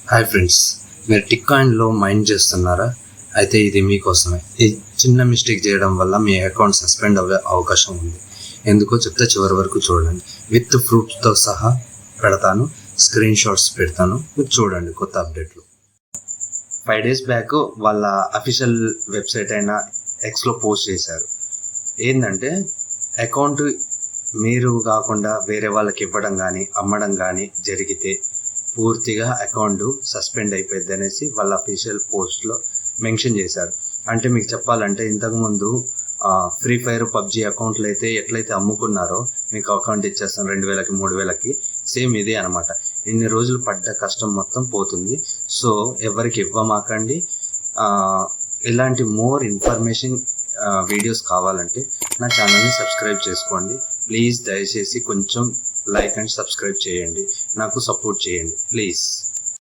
Hi friends, మీరు tick కాయిన్లో mind చేస్తున్నారా? అయితే ఇది మీకోసమే. ఈ చిన్న మిస్టేక్ చేయడం వల్ల మీ అకౌంట్ సస్పెండ్ అవ్వే అవకాశం ఉంది. ఎందుకో చెప్తే చివరి వరకు చూడండి. విత్ ప్రూఫ్తో సహా పెడతాను, స్క్రీన్ షాట్స్ పెడతాను, మీరు చూడండి కొత్త అప్డేట్లు. 5 days బ్యాక్ వాళ్ళ అఫీషియల్ వెబ్సైట్ అయిన ఎక్స్లో పోస్ట్ చేశారు. ఏంటంటే అకౌంట్ మీరు కాకుండా వేరే వాళ్ళకి ఇవ్వడం కానీ అమ్మడం కానీ జరిగితే పూర్తిగా అకౌంట్ సస్పెండ్ అయిపోద్ది అనేసి వాళ్ళ అఫీషియల్ పోస్ట్లో మెన్షన్ చేశారు. అంటే మీకు చెప్పాలంటే ఇంతకుముందు ఫ్రీ ఫైర్ పబ్జీ అకౌంట్లు అయితే ఎట్లయితే అమ్ముకున్నారో మీకు అకౌంట్ ఇచ్చేస్తాను 2000కి 3000కి, సేమ్ ఇదే అనమాట. ఇన్ని రోజులు పడ్డ కష్టం మొత్తం పోతుంది. సో ఎవరికి ఇవ్వమాకండి. ఇలాంటి మోర్ ఇన్ఫర్మేషన్ వీడియోస్ కావాలంటే నా ఛానల్ని సబ్స్క్రైబ్ చేసుకోండి ప్లీజ్. దయచేసి కొంచెం లైక్ అండ్ సబ్స్క్రైబ్ చేయండి, నాకు సపోర్ట్ చేయండి ప్లీజ్.